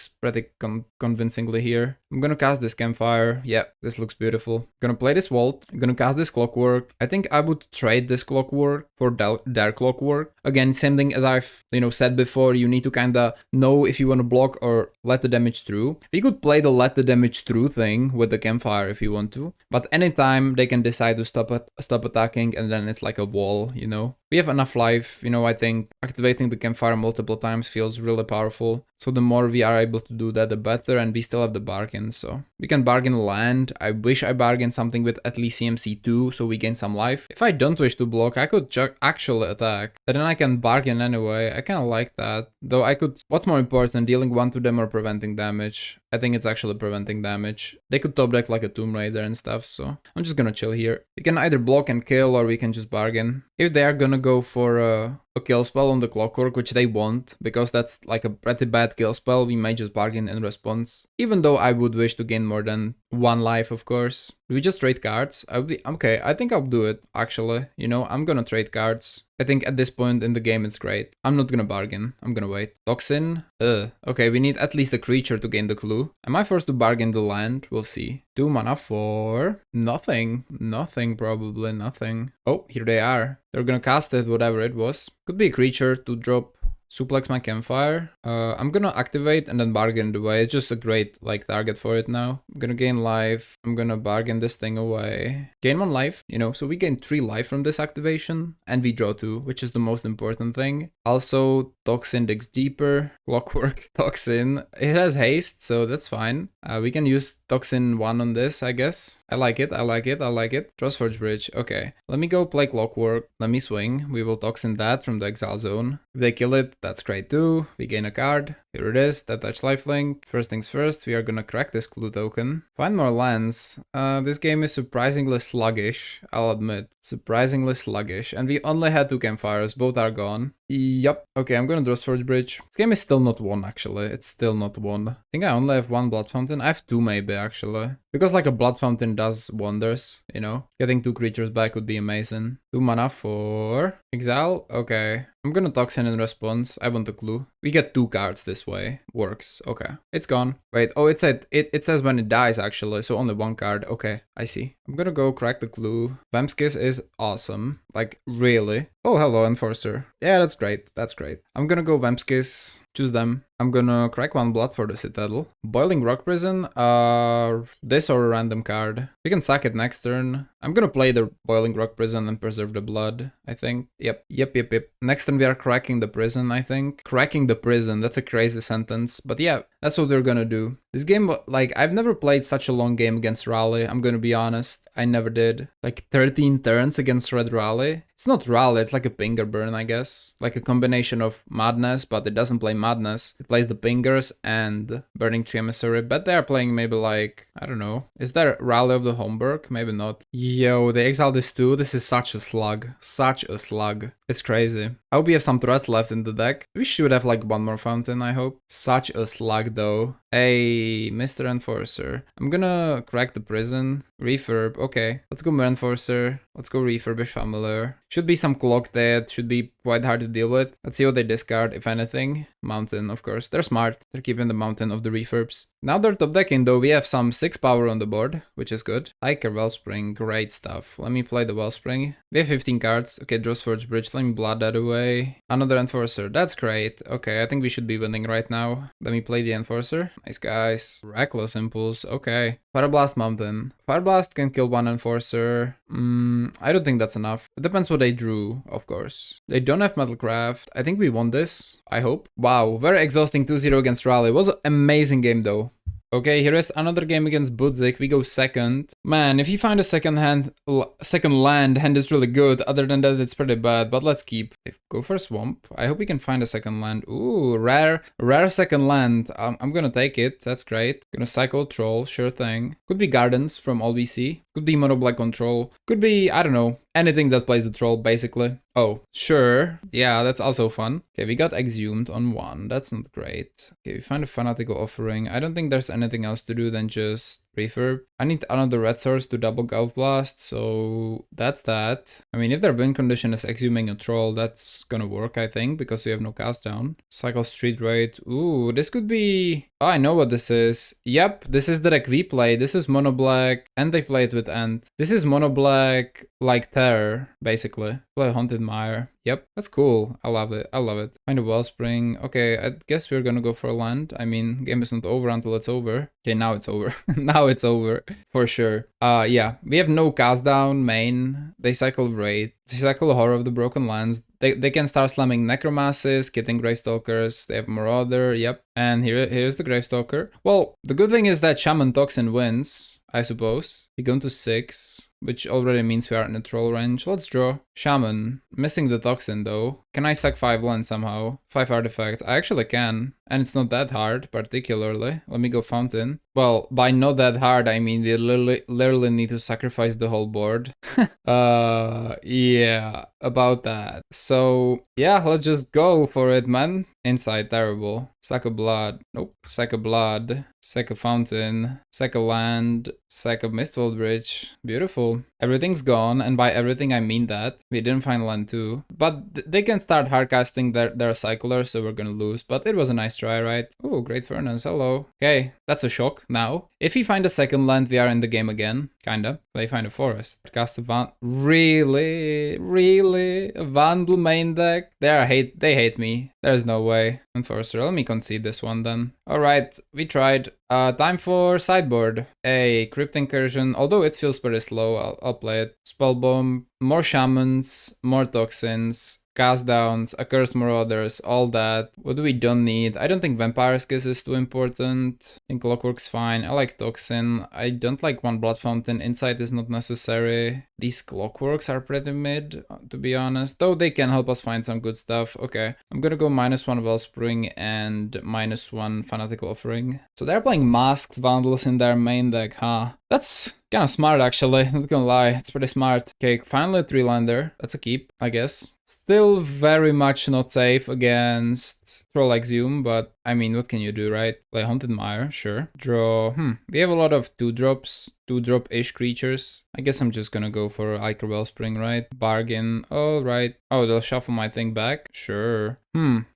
convincingly here. I'm gonna cast this Campfire. Yeah, this looks beautiful. I'm gonna play this Vault. I'm gonna cast this Clockwork. I think I would trade this Clockwork for their Clockwork. Again, same thing as I've, you know, said before. You need to kinda know if you want to block or let the damage through. We could play the let the damage through thing with the Campfire if you want to. But anytime they can decide to stop attacking, and then it's like a wall, you know. We have enough life, you know. I think activating the Campfire multiple times feels really powerful. So the more we are able to do that, the better, and we still have the bargain, so. We can bargain land. I wish I bargained something with at least CMC 2, so we gain some life. If I don't wish to block, I could actually attack. But then I can bargain anyway. I kinda like that. Though I could... What's more important, dealing 1 to them or preventing damage? I think it's actually preventing damage. They could top deck like a Tomb Raider and stuff, so I'm just gonna chill here. We can either block and kill, or we can just bargain. If they are gonna go for a kill spell on the Clockwork, which they won't, because that's like a pretty bad kill spell, we may just bargain in response. Even though I would wish to gain more than 1 life, of course. Do we just trade cards? Okay, I think I'll do it, actually. You know, I'm gonna trade cards. I think at this point in the game it's great. I'm not gonna bargain. I'm gonna wait. Toxin? Okay, we need at least a creature to gain the Clue. Am I forced to bargain the land? We'll see. 2 mana for... Nothing. Nothing, probably nothing. Oh, here they are. They're gonna cast it, whatever it was. Could be a creature to drop. Suplex my Campfire. I'm gonna activate and then bargain it away. It's just a great, like, target for it now. I'm gonna gain life. I'm gonna bargain this thing away. Gain 1 life, you know, so we gain 3 life from this activation. And we draw 2, which is the most important thing. Also, Toxin digs deeper. Clockwork. Toxin. It has haste, so that's fine. We can use Toxin 1 on this, I guess. I like it, I like it, I like it. Trustforge Bridge, okay. Let me go play Clockwork. Let me swing. We will Toxin that from the Exile Zone. If they kill it, that's great too. We gain a card. Here it is, that touch lifelink. First things first, we are gonna crack this clue token. Find more lands. This game is surprisingly sluggish, I'll admit. Surprisingly sluggish. And we only had 2 campfires, both are gone. Yup. Okay, I'm gonna draw Storage Bridge. This game is still not won, actually. It's still not won. I think I only have 1 Blood Fountain. I have 2 maybe, actually. Because like a Blood Fountain does wonders, you know? Getting 2 creatures back would be amazing. 2 mana for Exile. Okay. I'm gonna Toxin in response. I want a clue. We get 2 cards this way. Works. Okay. It's gone. Wait. Oh, it says when it dies, actually. So only 1 card. Okay. I see. I'm gonna go crack the clue. Vamskiss is awesome. Like, really. Oh, hello, Enforcer. Yeah, that's great. That's great. I'm gonna go Vamskiss. Choose them. I'm gonna crack 1 blood for the Citadel. Boiling Rock Prison, this or a random card. We can sack it next turn. I'm gonna play the Boiling Rock Prison and preserve the blood, I think. Yep. Next turn we are cracking the prison, I think. Cracking the prison, that's a crazy sentence. But yeah, that's what we're gonna do. This game, like, I've never played such a long game against Rally, I'm gonna be honest. I never did. Like 13 turns against Red Rally. It's not Rally, it's like a Pinger Burn, I guess. Like a combination of Madness, but it doesn't play Madness. It plays the Pingers and Burning Tree Emissary, but they are playing maybe like, I don't know. Is there Rally of the Homburg? Maybe not. Yo, they exiled this too. This is such a slug. Such a slug. It's crazy. I hope we have some threats left in the deck. We should have like 1 more fountain, I hope. Such a slug though. Hey, Mr. Enforcer. I'm gonna crack the prison. Refurb. Okay. Let's go Enforcer. Let's go Refurbish Familiar. Should be some clock that should be quite hard to deal with. Let's see what they discard, if anything. Mountain, of course. They're smart. They're keeping the mountain of the refurbs. Now they're top decking though. We have some 6 power on the board, which is good. Hiker, Wellspring. Great stuff. Let me play the Wellspring. We have 15 cards. Okay, draw Forge Bridge. Let me blood that away. Another Enforcer. That's great. Okay, I think we should be winning right now. Let me play the Enforcer. Nice, guys. Reckless Impulse. Okay. Fireblast Mountain. Fireblast can kill 1 Enforcer. I don't think that's enough. It depends what they drew, of course. They don't have Metalcraft. I think we won this. I hope. Wow, very exhausting 2-0 against Rally. It was an amazing game though. Okay, here is another game against Budzik. We go second. Man, if you find a second land, hand is really good. Other than that, it's pretty bad. But let's keep. Go for Swamp. I hope we can find a second land. Ooh, rare second land. I'm gonna take it. That's great. Gonna cycle Troll. Sure thing. Could be Gardens from all we see. Could be Mono Black Control. Could be, I don't know, anything that plays a Troll, basically. Oh, sure. Yeah, that's also fun. Okay, we got Exhumed on 1. That's not great. Okay, we find a Fanatical Offering. I don't think there's anything else to do than just refurb. I need another red source to double Gulf Blast, so that's that. I mean, if their win condition is exhuming a Troll, that's gonna work, I think, because we have no cast down. Cycle Street Raid. Ooh, this could be... Oh, I know what this is. Yep, this is the deck we play. This is Mono Black, and they play it with End. This is Mono Black, like Terror, basically. Play Haunted Mire. Yep, that's cool. I love it. I love it. Find a Wellspring. Okay, I guess we're gonna go for a land. I mean, game is not over until it's over. Okay, now it's over. Now it's over. For sure. Yeah, we have no cast down main. They cycle Raid. They cycle Horror of the Broken Lands. They can start slamming Necromancies, getting Gravestalkers. They have Marauder. Yep. And here's the Gravestalker. Well, the good thing is that Shaman Toxin wins, I suppose. We go to 6, which already means we are in a Troll range. Let's draw. Shaman. Missing the Toxin though. Can I sack 5 lands somehow? 5 artifacts. I actually can. And it's not that hard, particularly. Let me go Fountain. Well, by not that hard, I mean we literally need to sacrifice the whole board. Yeah, about that. So, yeah, let's just go for it, man. Inside, terrible. Sack of Blood. Nope. Sack of Blood. Sack of Fountain. Sack of Land. Sack of Mistfold Bridge. Beautiful. Everything's gone, and by everything I mean that. We didn't find land too. But they can start hardcasting their cyclers, so we're gonna lose. But it was a nice try, right? Oh, Great Furnace, hello. Okay, that's a shock now. If we find a second land, we are in the game again. Kinda. They find a forest. Cast a Really? A Vandal main deck? They hate me. There's no way. Enforcer, let me concede this one then. Alright, we tried. Time for sideboard. A Crypt Incursion, although it feels pretty slow, I'll play it. Spellbomb, more shamans, more toxins, cast downs, accursed marauders, all that. What do we don't need? I don't think Vampire's Kiss is too important. I think Clockwork's fine. I like Toxin. I don't like one Blood Fountain. Insight is not necessary. These Clockworks are pretty mid, to be honest. Though they can help us find some good stuff. Okay, I'm gonna go -1 Wellspring and -1 Fanatical Offering. So they're playing Masked Vandals in their main deck, huh? That's kind of smart, actually. Not gonna lie, it's pretty smart. Okay, finally a 3-lander. That's a keep, I guess. Still very much not safe against Troll Exhume, but I mean, what can you do, right? Play Haunted Mire, sure. Draw, we have a lot of 2-drops, 2-drop-ish creatures. I guess I'm just gonna go for Ichor Wellspring, right? Bargain, alright. Oh, they'll shuffle my thing back? Sure.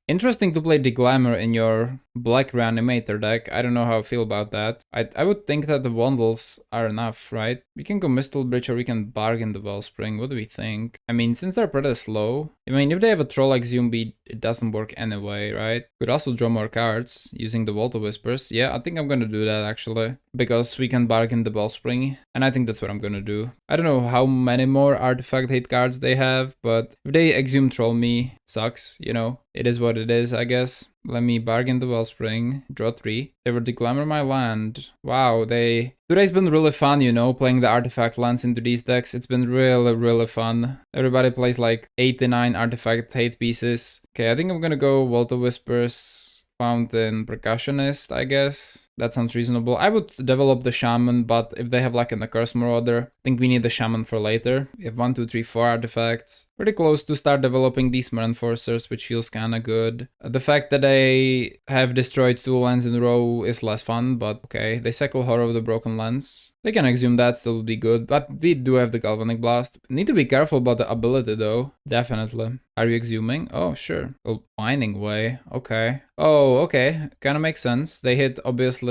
Interesting to play the Glamour in your Black Reanimator deck. I don't know how I feel about that. I would think that the Vandals are enough, right? We can go Mistal Bridge or we can bargain the Wellspring. What do we think? I mean, since they're pretty slow, I mean, if they have a Troll Exhume beat, it doesn't work anyway, right? Could also draw more cards using the Vault of Whispers. Yeah, I think I'm gonna do that actually, because we can bargain the Wellspring, and I think that's what I'm gonna do. I don't know how many more artifact hate cards they have, but if they Exhume Troll me, sucks, you know? It is what it is, I guess. Let me bargain the Wellspring, draw 3. They were Declamor my land. Wow, today's been really fun, you know, playing the artifact lands into these decks. It's been really, really fun. Everybody plays like 89 artifact hate pieces. Okay, I think I'm gonna go Vault of Whispers, Fountain, Percussionist, I guess. That sounds reasonable. I would develop the Shaman, but if they have like an Accursed Marauder, I think we need the Shaman for later. We have 1, 2, 3, 4 artifacts. Pretty close to start developing these Mar Enforcers, which feels kinda good. The fact that they have destroyed 2 lands in a row is less fun, but okay. They cycle Horror of the Broken Lands. They can Exhume that, still would be good, but we do have the Galvanic Blast. Need to be careful about the ability though, definitely. Are you Exhuming? Oh, sure. Oh, Binding Way, okay. Oh, okay, kinda makes sense. They hit, obviously,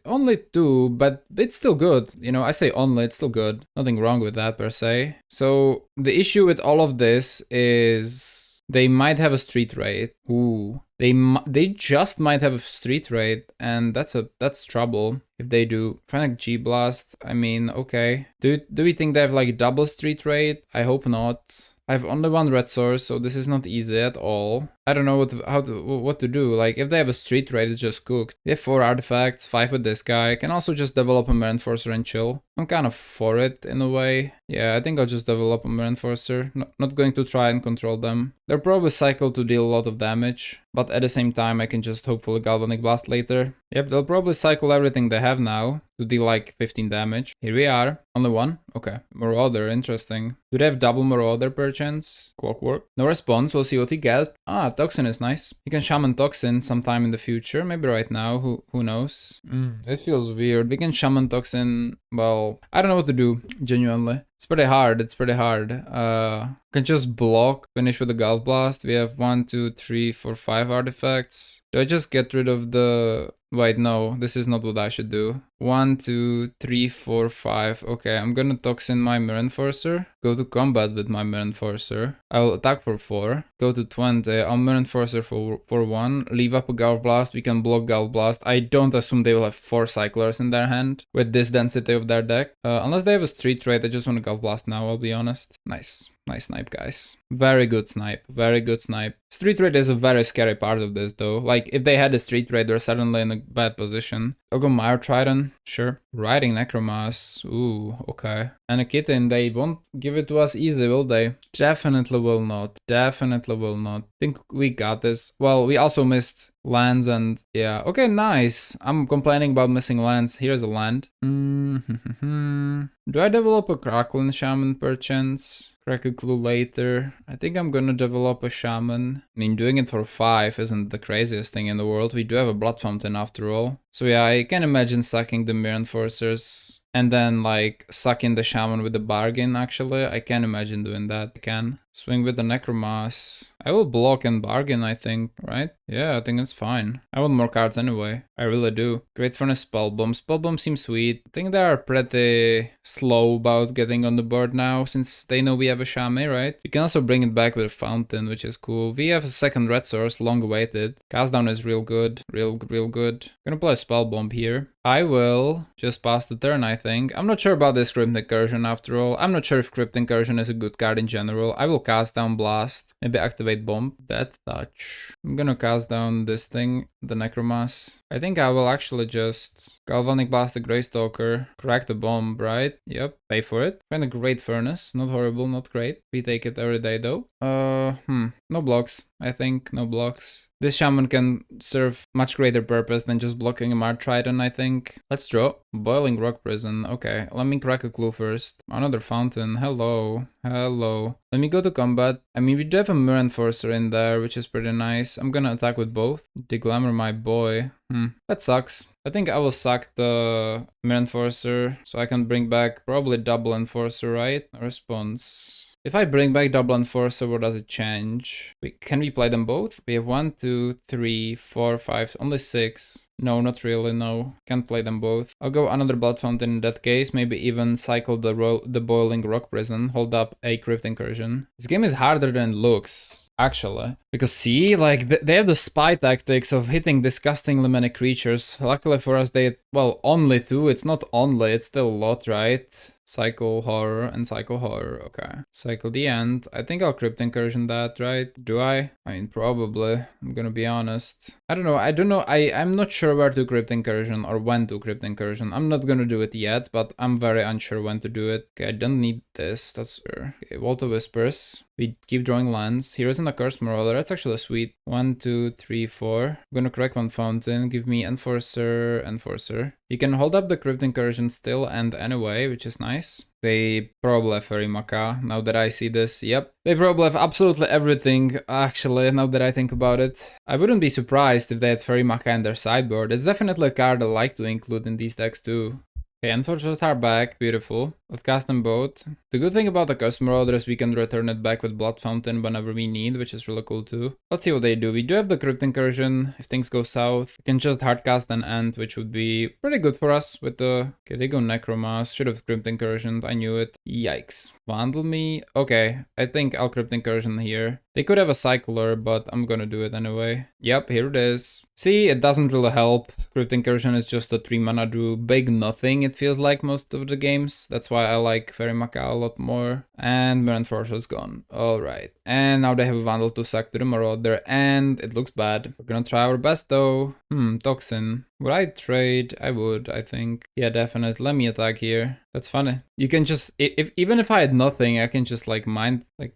only 2, but it's still good. You know, I say only, it's still good. Nothing wrong with that per se. So the issue with all of this is they might have a Street Raid. Ooh, they just might have a Street Raid, and that's trouble if they do. Frantic G Blast, I mean, okay. Do we think they have like double Street Raid? I hope not. I have only 1 red source, so this is not easy at all. I don't know what to do. Like, if they have a Street Raid, it's just cooked. We have 4 artifacts, 5 with this guy. I can also just develop a Mar Enforcer and chill. I'm kind of for it in a way. Yeah, I think I'll just develop a Mar Enforcer. Not going to try and control them. They're probably cycled to deal a lot of damage, but at the same time, I can just hopefully Galvanic Blast later. Yep, they'll probably cycle everything they have now to deal like 15 damage. Here we are. Only 1? Okay. Marauder, interesting. Do they have double Marauder perchance? Clockwork. No response, we'll see what we get. Ah, Toxin is nice. You can Shaman Toxin sometime in the future, maybe right now, who knows? It feels weird. We can Shaman Toxin, well, I don't know what to do, genuinely. It's pretty hard, can just block, finish with a Gulf Blast. We have 1, 2, 3, 4, 5 artifacts. Do I just get rid of the... Wait, no, this is not what I should do. 1, 2, 3, 4, 5. Okay, I'm gonna Toxin my Mar Enforcer. Go to combat with my Mar Enforcer. I will attack for 4. Go to 20. I'll Mar Enforcer for 1. Leave up a Gulf Blast. We can block Gulf Blast. I don't assume they will have 4 Cyclers in their hand with this density of their deck. Unless they have a Street Raid, I just want to Gulf Blast now, I'll be honest. Nice. Nice snipe, guys. Very good snipe. Very good snipe. Street Raid is a very scary part of this, though. Like, if they had a Street Raid, they're suddenly in a bad position. I'll go Mire Trident. Sure. Riding Necromass. Ooh, okay. And a Kitten, they won't give it to us easily, will they? Definitely will not. Definitely will not. Think we got this. Well, we also missed lands and... yeah. Okay, nice. I'm complaining about missing lands. Here's a land. Do I develop a Crackling Shaman perchance? Crack a Clue later. I think I'm gonna develop a Shaman. I mean, doing it for 5 isn't the craziest thing in the world. We do have a Blood Fountain after all. So yeah, I can imagine sacking the Mar Enforcers. and then like suck in the shaman with the bargain. Actually, I can imagine doing that. I can swing with the necromass. I will block and bargain, I think, right? Yeah, I think it's fine. I want more cards anyway. I really do. Great Furnace, Spellbomb. Spellbomb seems sweet. I think they are pretty slow about getting on the board now, since they know we have a Shame, right? You can also bring it back with a Fountain, which is cool. We have a second red source, long awaited. Cast down is real good. Real good. Gonna play a Spellbomb here. I will just pass the turn, I think. I'm not sure about this Crypt Incursion after all. I'm not sure if Crypt Incursion is a good card in general. I will cast down Blast. Maybe activate Bomb. Death Touch. I'm gonna cast down this thing, the Necromass. I think I will actually just Galvanic Blast the Greystalker. Crack the bomb, right? Yep. Pay for it. Find a Great Furnace. Not horrible, not great. We take it every day though. No blocks. I think no blocks. This shaman can serve much greater purpose than just blocking a Mart Trident, I think. Let's draw. Boiling Rock Prison. Okay, let me crack a clue first. Another fountain. Hello. Hello. Let me go to combat. I mean, we do have a Mirror Enforcer in there, which is pretty nice. I'm gonna attack with both. Deglamour my boy. That sucks. I think I will sack the Mirror Enforcer so I can bring back probably double Enforcer, right? Response. If I bring back double Enforcer, what does it change? Can we play them both? We have 1, 2, 3, 4, 5, only 6. No, not really, no. Can't play them both. I'll go another Blood Fountain in that case, maybe even cycle the Boiling Rock Prison, hold up a Crypt Incursion. This game is harder than it looks, actually. Because see, like, they have the spy tactics of hitting disgustingly many creatures. Luckily for us, well, only 2. It's not only, it's still a lot, right? Cycle Horror and Cycle Horror, okay. Cycle the End. I think I'll Crypt Incursion that, right? Do I? I mean, probably. I'm gonna be honest. I don't know. I'm not sure where to Crypt Incursion or when to Crypt Incursion. I'm not gonna do it yet, but I'm very unsure when to do it. Okay, I don't need this. That's fair. Okay, Vault of Whispers. We keep drawing lands. Heroes in the Cursed Marauder. That's actually sweet. 1, 2, 3, 4. I'm gonna crack one fountain. Give me Enforcer. You can hold up the Crypt Incursion still and anyway, which is nice. They probably have Fairy Macaw, now that I see this. Yep. They probably have absolutely everything, actually, now that I think about it. I wouldn't be surprised if they had Fairy Macaw in their sideboard. It's definitely a card I like to include in these decks too. Okay, Enforcers are back, beautiful. Let's cast them both. The good thing about the Cursed Marauder is we can return it back with Blood Fountain whenever we need, which is really cool too. Let's see what they do. We do have the Crypt Incursion. If things go south, we can just hardcast an End, which would be pretty good for us with the... Okay, they go Necromass. Should have Crypt Incursion. I knew it. Yikes. Vandal me? Okay, I think I'll Crypt Incursion here. They could have a Cycler, but I'm gonna do it anyway. Yep, here it is. See, it doesn't really help. Crypt Incursion is just a 3 mana do big nothing, it feels like most of the games. That's why I like Fairy Macaw a lot more. And Mirror Enforcer is gone. Alright. And now they have a Vandal to sack to the Marauder, and it looks bad. We're gonna try our best though. Toxin. Would I trade? I would, I think. Yeah, definitely. Let me attack here. That's funny. You can just, even if I had nothing, I can just like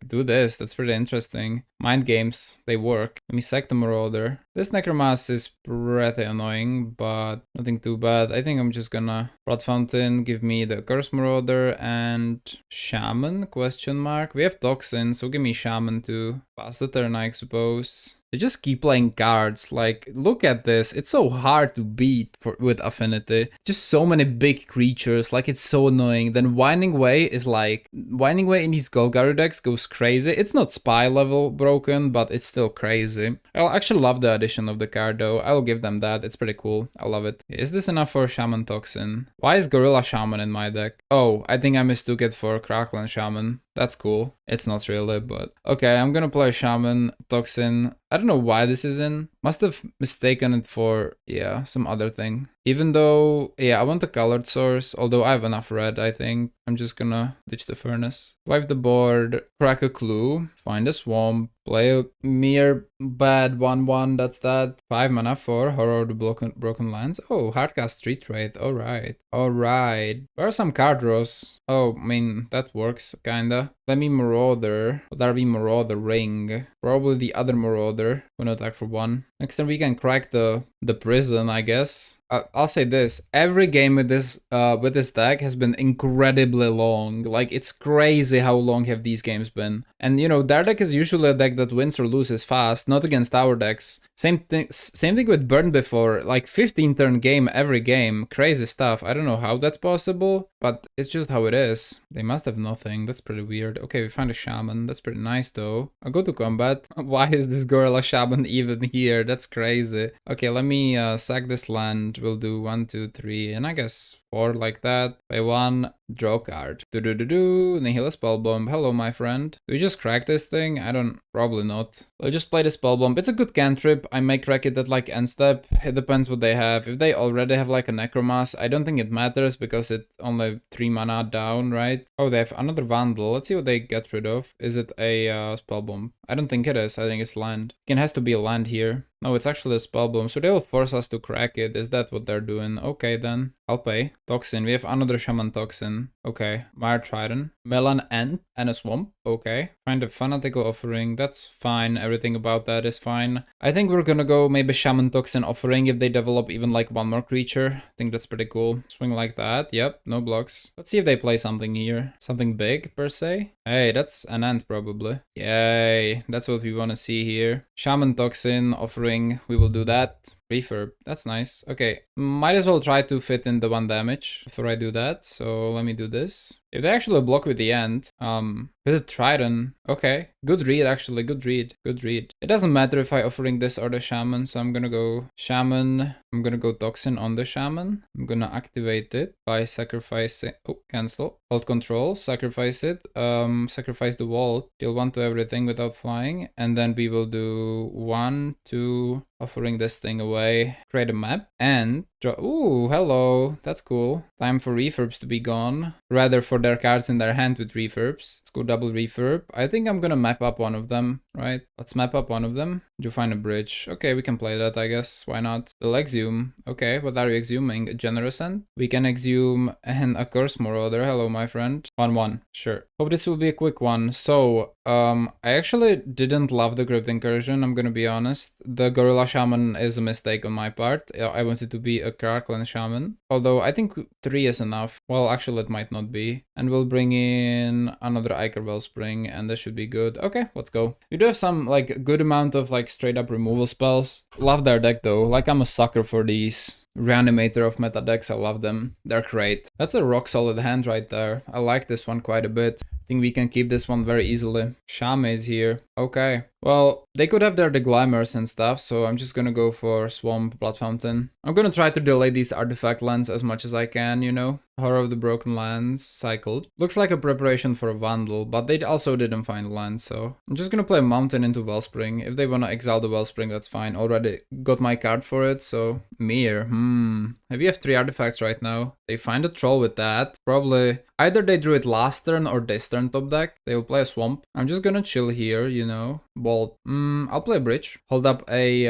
do this. That's pretty interesting. Mind games, they work. Let me sack the Marauder. This Necromass is pretty annoying, but nothing too bad. I think I'm just gonna Blood Fountain, give me the Curse Marauder and Shaman, question mark. We have Toxin, so give me Shaman too. Pass the turn, I suppose. They just keep playing cards. Like, look at this. It's so hard to beat with Affinity. Just so many big creatures. Like, it's so annoying. Then Winding Way is like... Winding Way in these Golgari decks goes crazy. It's not spy level broken, but it's still crazy. I actually love the addition of the card, though. I will give them that. It's pretty cool. I love it. Is this enough for Shaman Toxin? Why is Gorilla Shaman in my deck? Oh, I think I mistook it for Crackland Shaman. That's cool. It's not really, but... Okay, I'm gonna play Shaman Toxin. I don't know why this is in. Must have mistaken it for, yeah, some other thing. Even though, yeah, I want a colored source, although I have enough red, I think. I'm just gonna ditch the Furnace. Wipe the board, crack a clue, find a swamp, play a mere bad 1/1, that's that. 5 mana for Horror of the Broken Lands. Oh, hardcast Street Trade, alright. Alright. Where are some card draws? Oh, I mean, that works, kinda. Let me Marauder. What are we Maraudering? Probably the other Marauder. Gonna attack for 1. Next time we can crack the prison, I guess. I'll say this: every game with this deck has been incredibly long. Like, it's crazy how long have these games been. And you know, their deck is usually a deck that wins or loses fast, not against our decks. Same thing with Burn before, like 15 turn game every game. Crazy stuff. I don't know how that's possible, but it's just how it is. They must have nothing. That's pretty weird. Okay, we find a Shaman. That's pretty nice though. I'll go to combat. Why is this Gorilla Shaman even here? That's crazy. Okay, let me sack this land. We'll do 1, 2, 3, and I guess 4 like that. Pay 1, draw card. Nihila Spellbomb. Hello, my friend. Do we just crack this thing? I don't... Probably not. I'll just play the Spellbomb. It's a good cantrip. I may crack it at like end step. It depends what they have. If they already have like a Necromass, I don't think it matters because it only 3 mana down, right? Oh, they have another Vandal. Let's see what they get rid of. Is it a Spellbomb? I don't think it is. I think it's land. It has to be a land here. No, it's actually a Spellbomb, so they will force us to crack it. Is that what they're doing? Okay, then. I'll pay. Toxin. We have another Shaman Toxin. Okay. Mire Trident. Melon Ant and a Swamp. Okay. Find a Fanatical Offering. That's fine. Everything about that is fine. I think we're gonna go maybe Shaman Toxin Offering if they develop even like 1 more creature. I think that's pretty cool. Swing like that. Yep. No blocks. Let's see if they play something here. Something big, per se. Hey, that's an ant probably. Yay. That's what we want to see here. Shaman Toxin Offering. We will do that. Refurb. That's nice. Okay. Might as well try to fit in the 1 damage before I do that. So let me do this. If they actually block with the end, with a Trident, okay. Good read, actually. Good read. Good read. It doesn't matter if I offering this or the Shaman, so I'm gonna go Shaman. I'm gonna go Toxin on the Shaman. I'm gonna activate it by sacrificing... Oh, cancel. Hold control, sacrifice it, sacrifice the wall, deal 1 to everything without flying, and then we will do 1, 2, offering this thing away, create a map, and draw... Ooh, hello, that's cool. Time for refurbs to be gone, rather for their cards in their hand with refurbs. Let's go double refurb. I think I'm gonna map up one of them, right? Let's map up one of them. Did you find a bridge? Okay, we can play that, I guess. Why not? They'll exhume. Okay, what are you exhuming? A Generous End? We can exhume and a Curse Marauder. Hello, my friend. 1-1. Sure. Hope this will be a quick one. So, I actually didn't love the Crypt Incursion, I'm gonna be honest. The Gorilla Shaman is a mistake on my part. I wanted to be a Crackland Shaman. Although, I think 3 is enough. Well, actually, it might not be. And we'll bring in another Ichor Wellspring, and this should be good. Okay, let's go. We do have some, like, good amount of, like, straight up removal spells. Love their deck, though. Like, I'm a sucker for these. Reanimator of meta decks, I love them. They're great. That's a rock solid hand right there. I like this one quite a bit. I think we can keep this one very easily. Shame is here. Okay. Well, they could have their Deglimers and stuff, so I'm just gonna go for Swamp, Blood Fountain. I'm gonna try to delay these artifact lands as much as I can, you know? Horror of the Broken Lands, cycled. Looks like a preparation for a Vandal, but they also didn't find land, so... I'm just gonna play a Mountain into Wellspring. If they wanna exile the Wellspring, that's fine. Already got my card for it, so... Mir, Maybe you have 3 artifacts right now. They find a Troll with that. Probably... Either they drew it last turn or this turn top deck. They will play a Swamp. I'm just gonna chill here, you know? Bolt. I'll play a Bridge. Hold up a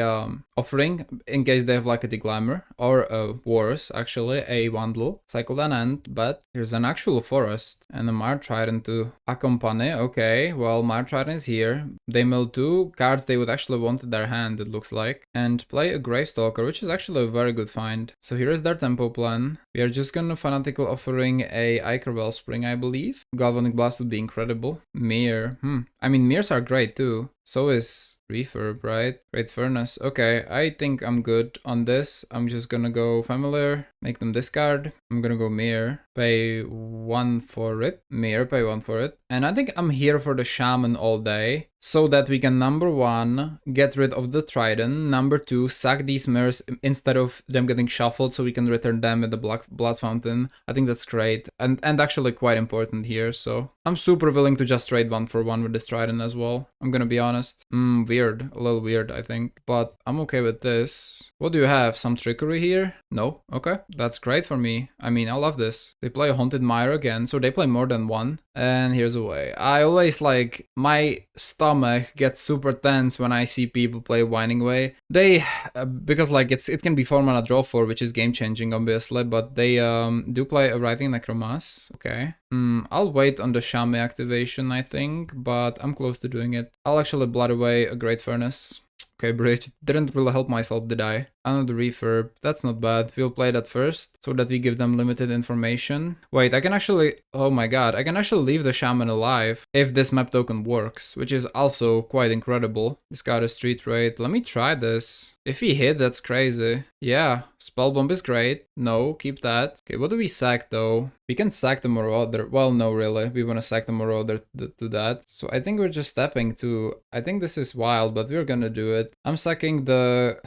Offering in case they have like a Deglimmer. Or worse, actually, a Vandal. Cycle an End, but here's an actual Forest. And a Mire Trident to accompany. Okay, well, Mire Trident is here. They mill 2 cards they would actually want in their hand, it looks like. And play a Gravestalker, which is actually a very good find. So here is their tempo plan. We are just gonna Fanatical Offering a Ichor Wellspring, I believe. Galvanic Blast would be incredible. Mir. I mean, Mirs are great too. So is Refurb, right? Great Furnace. Okay, I think I'm good on this. I'm just gonna go Familiar, make them discard. I'm gonna go Mir, pay 1 for it. Mir, pay 1 for it. And I think I'm here for the Shaman all day. So that we can, number 1, get rid of the Trident. Number 2, sack these mirrors instead of them getting shuffled so we can return them with the Blood Fountain. I think that's great. And actually quite important here, so... I'm super willing to just trade 1 for 1 with this Trident as well. I'm gonna be honest. We weird, a little weird, I think. But I'm okay with this. What do you have? Some trickery here? No? Okay, that's great for me. I mean, I love this. They play a Haunted Mire again, so they play more than one. And here's a way. I always like, my stomach gets super tense when I see people play Winding Way. They, because like it can be 4 mana draw 4, which is game changing obviously, but they do play a Writhing Necromass. Okay. I'll wait on the Shame activation, I think, but I'm close to doing it. I'll actually blood away a Great Furnace. Okay, Bridge. Didn't really help myself, did I? Another refurb. That's not bad. We'll play that first, so that we give them limited information. Wait, I can actually... Oh my god, I can actually leave the Shaman alive if this map token works, which is also quite incredible. Discard a Street Raid. Let me try this. If he hit, that's crazy. Yeah, Spellbomb is great. No, keep that. Okay, what do we sack though? We can sack the Marauder. Well, no, really. We want to sack the Marauder to that. So I think we're just stepping to... I think this is wild, but we're gonna do it. I'm sacking the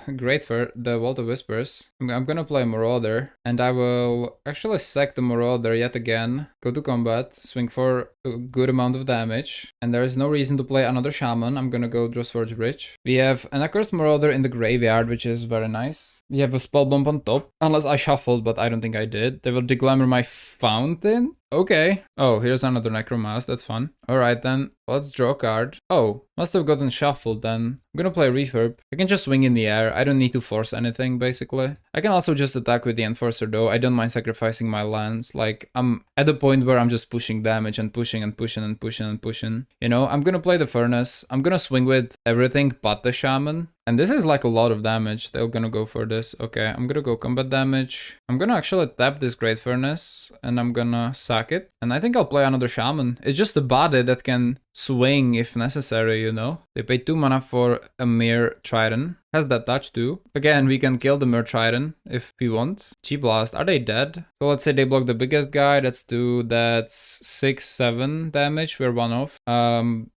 the Vault of Whispers. I'm gonna play Marauder, and I will actually sack the Marauder yet again. Go to combat, swing for a good amount of damage, and there is no reason to play another Shaman. I'm gonna go Drossforge Bridge. We have an Accursed Marauder in the graveyard, which is very nice. We have a Spellbomb on top, unless I shuffled, but I don't think I did. They will deglamour my Fountain. Okay. Oh, here's another Necromass. That's fun. Alright then, let's draw a card. Oh, must have gotten shuffled then. I'm gonna play Refurb. I can just swing in the air. I don't need to force anything, basically. I can also just attack with the Enforcer though. I don't mind sacrificing my lands. Like, I'm at the point where I'm just pushing damage and pushing and pushing and pushing and pushing. You know, I'm gonna play the Furnace. I'm gonna swing with everything but the Shaman. And this is like a lot of damage. They're gonna go for this. Okay, I'm gonna go combat damage. I'm gonna actually tap this Great Furnace and I'm gonna sack it. And I think I'll play another Shaman. It's just a body that can swing if necessary, you know? They pay 2 mana for a mere Trident. Has that touch too. Again, we can kill the Mer Trident if we want. Chi-Blast, are they dead? So let's say they block the biggest guy, that's 2, that's 6, 7 damage, we're 1 off.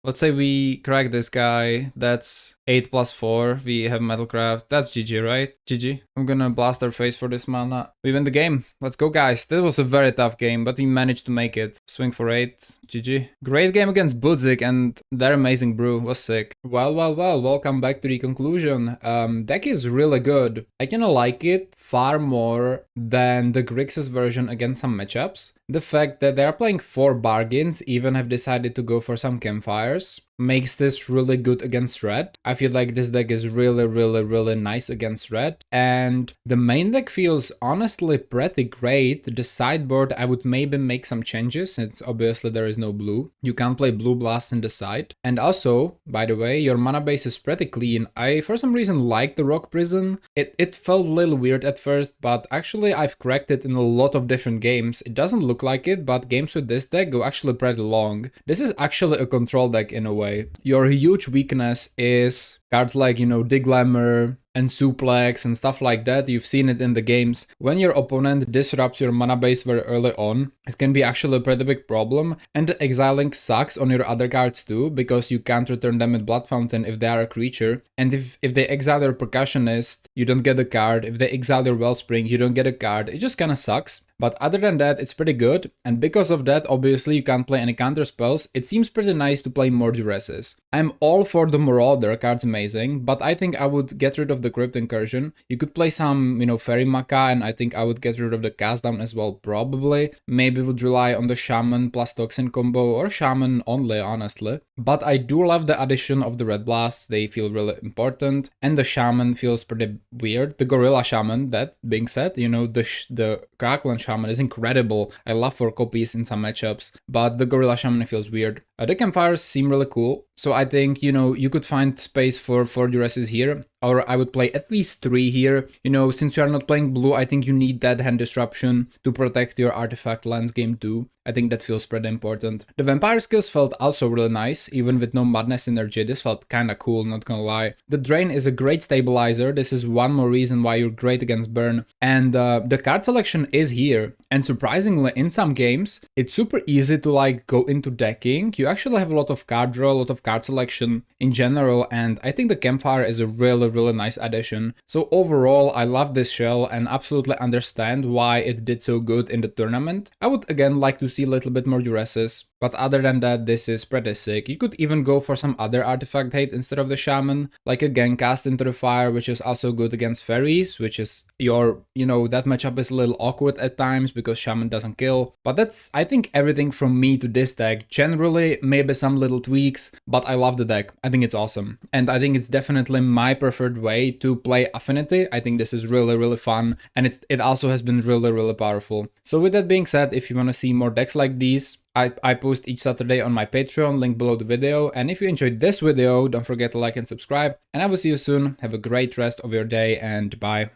Let's say we crack this guy, that's 8 plus 4, we have Metalcraft, that's GG, right? GG. I'm gonna blast their face for this mana. We win the game. Let's go, guys. This was a very tough game, but we managed to make it. Swing for 8, GG. Great game against Budzik, and their amazing brew was sick. Well, welcome back to the conclusion. Deck is really good. I kinda like it far more than the Grixis version against some matchups. The fact that they're playing 4 bargains, even have decided to go for some campfires, makes this really good against red. I feel like this deck is really nice against red. And the main deck feels honestly pretty great. The sideboard, I would maybe make some changes, since obviously there is no blue. You can't play Blue Blast in the side. And also, by the way, your mana base is pretty clean. I, for some reason, like the Rock Prison. It felt a little weird at first, but actually I've cracked it in a lot of different games. It doesn't look like it, but games with this deck go actually pretty long. This is actually a control deck in a way. Your huge weakness is cards like, you know, Deglamour and Suplex and stuff like that. You've seen it in the games. When your opponent disrupts your mana base very early on, it can be actually a pretty big problem. And the exiling sucks on your other cards too, because you can't return them with Blood Fountain if they are a creature. And if they exile your Percussionist, you don't get a card. If they exile your Wellspring, you don't get a card. It just kinda sucks. But other than that, it's pretty good, and because of that, obviously you can't play any counter spells. It seems pretty nice to play more Duresses. I'm all for the Marauder, card's amazing, but I think I would get rid of the Crypt Incursion. You could play some, you know, Fairy Maca, and I think I would get rid of the Cast Down as well, probably. Maybe would rely on the Shaman plus Toxin combo, or Shaman only, honestly. But I do love the addition of the Red Blasts, they feel really important, and the Shaman feels pretty weird. The Gorilla Shaman, that being said, you know, the Crackling Shaman is incredible. I love 4 copies in some matchups, but the Gorilla Shaman feels weird. The campfires seem really cool, so I think, you know, you could find space for 4 Duresses here, or I would play at least 3 here. You know, since you are not playing blue, I think you need that hand disruption to protect your artifact lands game too. I think that feels pretty important. The Vampire skills felt also really nice, even with no Madness Energy. This felt kinda cool, not gonna lie. The Drain is a great stabilizer. This is one more reason why you're great against burn. And the card selection is here. And surprisingly, in some games, it's super easy to like go into decking. You actually have a lot of card draw, a lot of card selection in general, and I think the Campfire is a really nice addition. So overall, I love this shell and absolutely understand why it did so good in the tournament. I would again like to see a little bit more Duresses. But other than that, this is pretty sick. You could even go for some other artifact hate instead of the shaman, like again cast into the fire, which is also good against fairies, which is your, that matchup is a little awkward at times because shaman doesn't kill. But that's, I think, everything from me to this deck. Generally, maybe some little tweaks, but I love the deck. I think it's awesome. And I think it's definitely my preferred way to play Affinity. I think this is really, really fun. And it also has been really, really powerful. So with that being said, if you want to see more decks like these, I post each Saturday on my Patreon, link below the video. And if you enjoyed this video, don't forget to like and subscribe. And I will see you soon. Have a great rest of your day and bye.